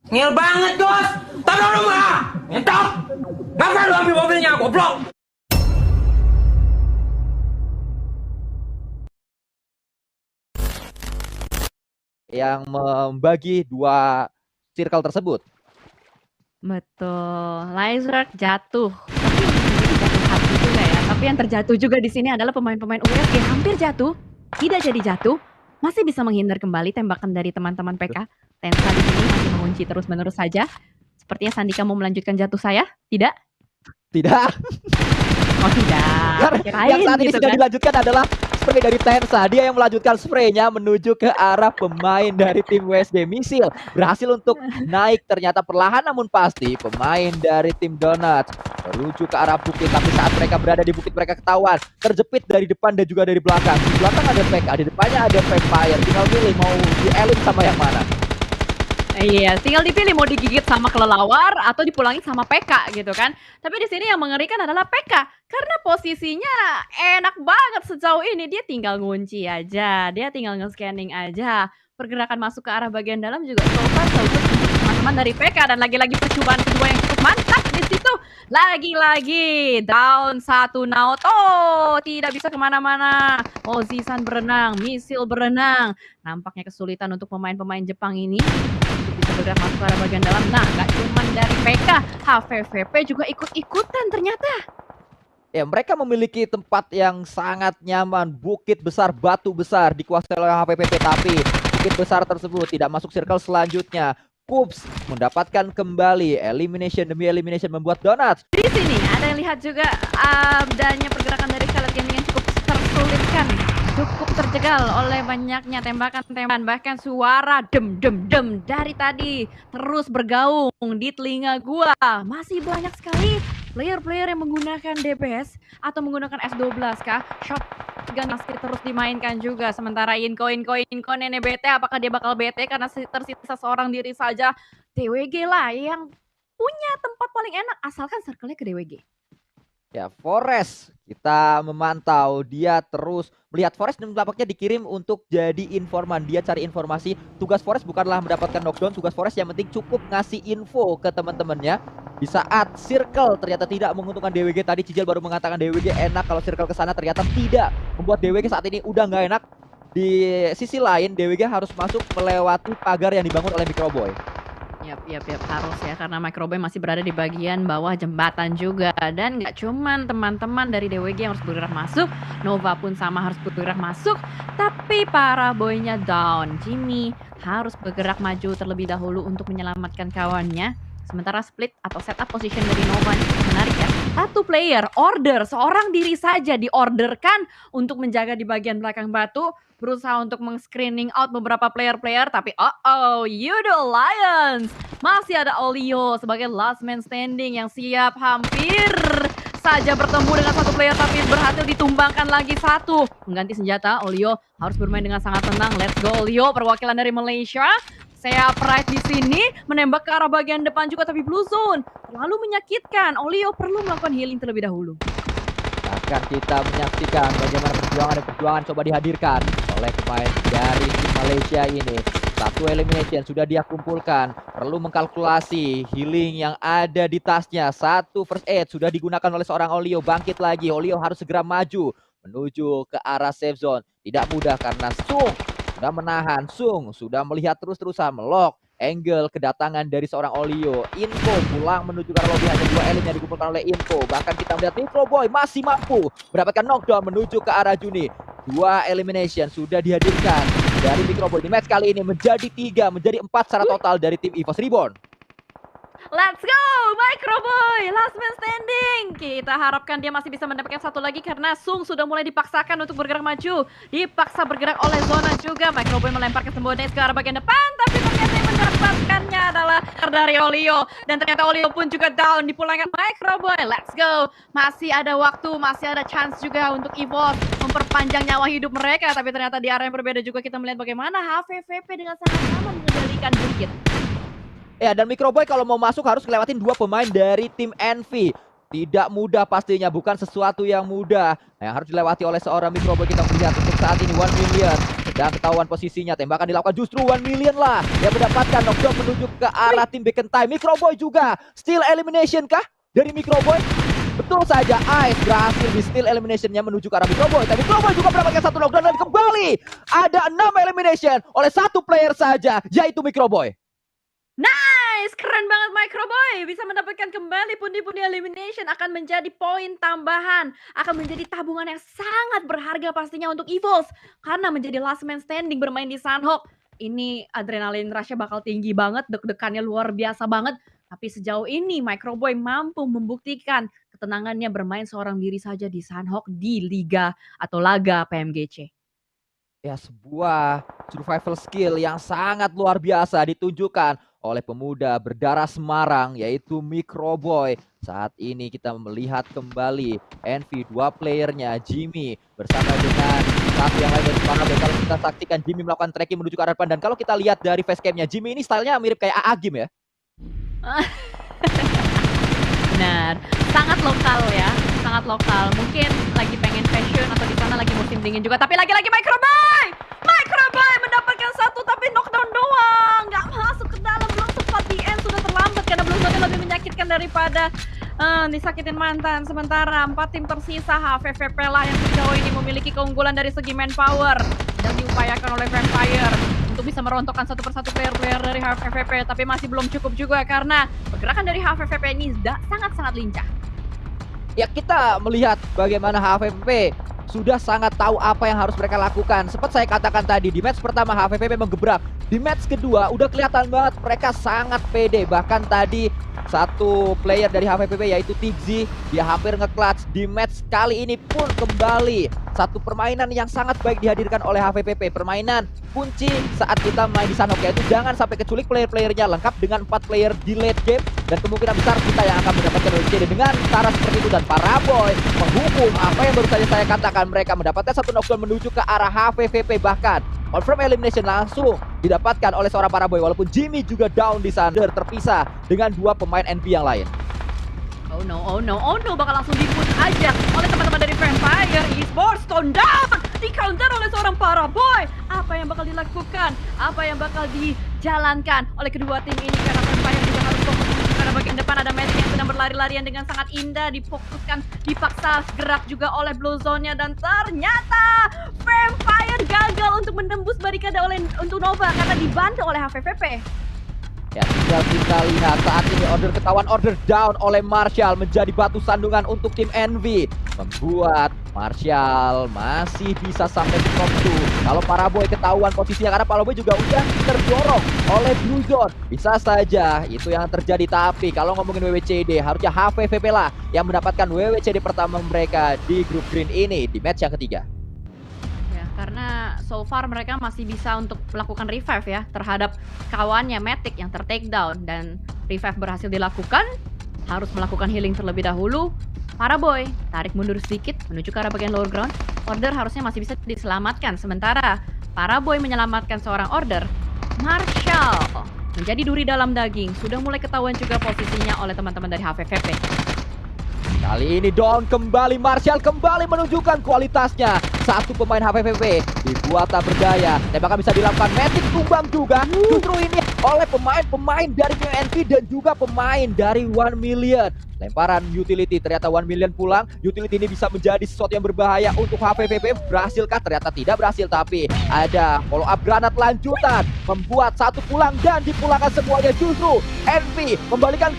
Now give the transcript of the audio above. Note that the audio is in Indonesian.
Ngil banget, Jos. Tolong lu mah. Entok. Ngapain lu ambil mobilnya, goblok? Yang membagi dua circle tersebut. Betul. Lizard jatuh. Tapi jatuh satu juga ya. Tapi yang terjatuh juga di sini adalah pemain-pemain USG hampir jatuh, tidak jadi jatuh, masih bisa menghindar kembali tembakan dari teman-teman PK. Tensa di sini masih mengunci terus-menerus saja. Sepertinya Sandika mau melanjutkan jatuh saya, tidak? Tidak. Oh tidak. Yang saat ini gitu sedang kan? dilanjutkan adalah spray dari Tensa. Dia yang melanjutkan spraynya menuju ke arah pemain dari tim WSG. Misil berhasil untuk naik ternyata perlahan namun pasti pemain dari tim Donuts menuju ke arah bukit. Tapi saat mereka berada di bukit mereka ketahuan terjepit dari depan dan juga dari belakang. Di belakang ada PK, di depannya ada Vampire. Tinggal pilih mau di elim sama yang mana. Iya, tinggal dipilih mau digigit sama kelelawar atau dipulangin sama PK gitu kan. Tapi di sini yang mengerikan adalah PK karena posisinya enak banget sejauh ini, dia tinggal ngunci aja, dia tinggal nge-scanning aja. Pergerakan masuk ke arah bagian dalam juga so far so good untuk teman-teman dari PK dan lagi-lagi percobaan kedua yang cukup mantap di situ. Lagi-lagi down 1 Naoto, tidak bisa kemana-mana. Ozisan berenang, Misil berenang. Nampaknya kesulitan untuk pemain-pemain Jepang ini bisa bergerak masuk ke arah bagian dalam. Nah, nggak cuma dari PK, HVVP juga ikut-ikutan ternyata. Ya, mereka memiliki tempat yang sangat nyaman, bukit besar, batu besar dikuasai oleh HPPP, tapi bukit besar tersebut tidak masuk circle selanjutnya. Cubes mendapatkan kembali elimination demi elimination membuat Donuts. Di sini ada yang lihat juga adanya pergerakan dari Scarlet Gaming yang cukup tersulitkan, cukup terjegal oleh banyaknya tembakan-tembakan, bahkan suara dem dari tadi terus bergaung di telinga gua. Masih banyak sekali player-player yang menggunakan DPS atau menggunakan S12 kah? Shotgun masih terus dimainkan juga. Sementara Inko nenek bete, apakah dia bakal bete karena tersisa seorang diri saja? DWG lah yang punya tempat paling enak asalkan circle-nya ke DWG. Ya, Forest kita memantau dia terus melihat Forest dan tampaknya dikirim untuk jadi informan. Dia cari informasi. Tugas Forest bukanlah mendapatkan knockdown, tugas Forest yang penting cukup ngasih info ke teman-temannya. Di saat circle ternyata tidak menguntungkan DWG, tadi Cijel baru mengatakan DWG enak kalau circle ke sana, ternyata tidak. Membuat DWG saat ini udah nggak enak. Di sisi lain DWG harus masuk melewati pagar yang dibangun oleh Microboy. Yap, harus ya, karena Microboy masih berada di bagian bawah jembatan juga. Dan nggak cuman teman-teman dari DWG yang harus bergerak masuk, Nova pun sama harus bergerak masuk, tapi para boynya down. Jimmy harus bergerak maju terlebih dahulu untuk menyelamatkan kawannya. Sementara split atau setup position dari Nova ini cukup menarik ya. Satu player order, seorang diri saja diorderkan untuk menjaga di bagian belakang batu, berusaha untuk meng-screening out beberapa player-player, tapi Yudo Lions masih ada Olio sebagai last man standing yang siap hampir saja bertemu dengan satu player, tapi berhasil ditumbangkan lagi satu. Mengganti senjata, Olio harus bermain dengan sangat tenang. Let's go Olio, perwakilan dari Malaysia. Saya Pride di sini menembak ke arah bagian depan juga, tapi blue zone terlalu menyakitkan. Olio perlu melakukan healing terlebih dahulu. Akan kita menyaksikan bagaimana perjuangan coba dihadirkan oleh pemain dari tim Malaysia ini. Satu elimination sudah dia kumpulkan, perlu mengkalkulasi healing yang ada di tasnya. Satu first aid sudah digunakan oleh seorang Olio, bangkit lagi. Olio harus segera maju menuju ke arah safe zone. Tidak mudah karena Sung sudah menahan, Sung sudah melihat terus-terusan melok angle kedatangan dari seorang Olio. Info pulang menuju ke lobby, hanya 2 elim yang dikumpulkan oleh Info. Bahkan kita melihat Microboy masih mampu mendapatkan knockdown menuju ke arah Juni. 2 elimination sudah dihadirkan dari Microboy di match kali ini, menjadi 3, menjadi 4 secara total dari tim EVOS Reborn. Let's go, Microboy, last man standing. Kita harapkan dia masih bisa mendapatkan satu lagi karena Sung sudah mulai dipaksakan untuk bergerak maju. Dipaksa bergerak oleh Zona juga. Microboy melemparkan sebuah nades ke arah bagian depan, tapi ternyata yang mendapatkannya adalah dari Olio. Dan ternyata Olio pun juga down, dipulangkan Microboy. Let's go, masih ada waktu, masih ada chance juga untuk EVOS memperpanjang nyawa hidup mereka. Tapi ternyata di area yang berbeda juga kita melihat bagaimana HVVP dengan sangat nyaman mengendalikan bukit. Ya, dan Microboy kalau mau masuk harus ngelewatin 2 pemain dari tim Envy. Tidak mudah pastinya, bukan sesuatu yang mudah. Nah, yang harus dilewati oleh seorang Microboy kita melihat untuk saat ini 1 million sedang ketahuan posisinya. Tembakan dilakukan justru 1 million lah yang mendapatkan knockdown menuju ke arah tim Back in Time. Microboy juga steal elimination kah dari Microboy? Betul saja, Ice berhasil di steal eliminationnya menuju ke arah Microboy. Tapi Microboy juga mendapatkan satu knockdown dan kembali ada 6 elimination oleh satu player saja, yaitu Microboy. Nice, keren banget Microboy. Bisa mendapatkan kembali pundi-pundi elimination, akan menjadi poin tambahan, akan menjadi tabungan yang sangat berharga pastinya untuk EVOS. Karena menjadi last man standing bermain di Sanhok. Ini adrenalin rush-nya bakal tinggi banget, deg-degannya luar biasa banget. Tapi sejauh ini Microboy mampu membuktikan ketenangannya bermain seorang diri saja di Sanhok di Liga atau Laga PMGC. Ya, sebuah survival skill yang sangat luar biasa ditunjukkan oleh pemuda berdarah Semarang yaitu Microboy. Saat ini kita melihat kembali Envy, dua playernya Jimmy bersama dengan satu yang lain dari Paraboy. Kalau kita saksikan Jimmy melakukan tracking menuju ke arah depan, dan kalau kita lihat dari facecamnya Jimmy ini stylenya mirip kayak AA Game ya. Benar, sangat lokal ya, sangat lokal. Mungkin lagi pengen fashion atau di sana lagi musim dingin juga. Tapi lagi-lagi Microboy mendapatkan satu tapi knockdown doang, nggak masuk ke dalam, belum sempat di end, sudah terlambat karena belum lebih menyakitkan daripada disakitin mantan. Sementara 4 tim tersisa HVVP lah yang sejauh ini memiliki keunggulan dari segi manpower yang diupayakan oleh Vampire untuk bisa merontokkan satu persatu player-player dari HVVP, tapi masih belum cukup juga karena pergerakan dari HVVP ini sangat-sangat lincah. Ya, kita melihat bagaimana HVVP sudah sangat tahu apa yang harus mereka lakukan. Seperti saya katakan tadi, di match pertama HVVP menggebrak. Di match kedua udah kelihatan banget mereka sangat pede. Bahkan tadi satu player dari HVVP yaitu Tigzy, dia hampir nge-clutch. Di match kali ini pun kembali satu permainan yang sangat baik dihadirkan oleh HVVP. Permainan kunci saat kita main di Sanhok, yaitu jangan sampai keculik player-playernya, lengkap dengan 4 player di late game, dan kemungkinan besar kita yang akan mendapatkan WCD dengan cara seperti itu. Dan Paraboy menghukum apa yang baru saja saya katakan, mereka mendapatkan satu knockdown menuju ke arah HVVP, bahkan confirm elimination langsung didapatkan oleh seorang Paraboy, walaupun Jimmy juga down di sana, terpisah dengan 2 pemain NP yang lain. Oh no, bakal langsung di-push aja oleh teman-teman dari Vampire Esports. Stone down, di-counter oleh seorang Paraboy. Apa yang bakal dilakukan? Apa yang bakal dijalankan oleh kedua tim ini? Karena Vampire juga harus fokus karena bagian depan ada Magic yang sedang berlari-larian dengan sangat indah, difokuskan, dipaksa gerak juga oleh Blue Zone-nya, dan ternyata Vampire gagal untuk menembus barikade untuk Nova karena dibantu oleh HVVP. Ya, tinggal kita lihat saat ini order down oleh Marshall menjadi batu sandungan untuk tim Envy, membuat Marshall masih bisa sampai ke top 2. Kalau Paraboy ketahuan posisinya karena Paraboy juga udah terdorong oleh Blue Zone, bisa saja itu yang terjadi. Tapi kalau ngomongin WWCD, harusnya HVVP lah yang mendapatkan WWCD pertama mereka di grup green ini di match yang ketiga. Karena so far mereka masih bisa untuk melakukan revive ya terhadap kawannya Matic yang ter-take down, dan revive berhasil dilakukan, harus melakukan healing terlebih dahulu. Paraboy tarik mundur sedikit menuju ke arah bagian lower ground. Order harusnya masih bisa diselamatkan, sementara Paraboy menyelamatkan seorang order. Marshall menjadi duri dalam daging, sudah mulai ketahuan juga posisinya oleh teman-teman dari HVVP. Kali ini down kembali, Marshall kembali menunjukkan kualitasnya. Satu pemain HVVP dibuat tak berdaya. Tembakan bisa dilakukan, Matic tumbang juga. Justru ini oleh pemain-pemain dari UNT dan juga pemain dari 1 million. Lemparan utility, ternyata 1 million pulang. Utility ini bisa menjadi sesuatu yang berbahaya untuk HVVP. Berhasilkah? Ternyata tidak berhasil, tapi ada follow up granat lanjutan membuat satu pulang dan dipulangkan semuanya. Justru Envy membalikan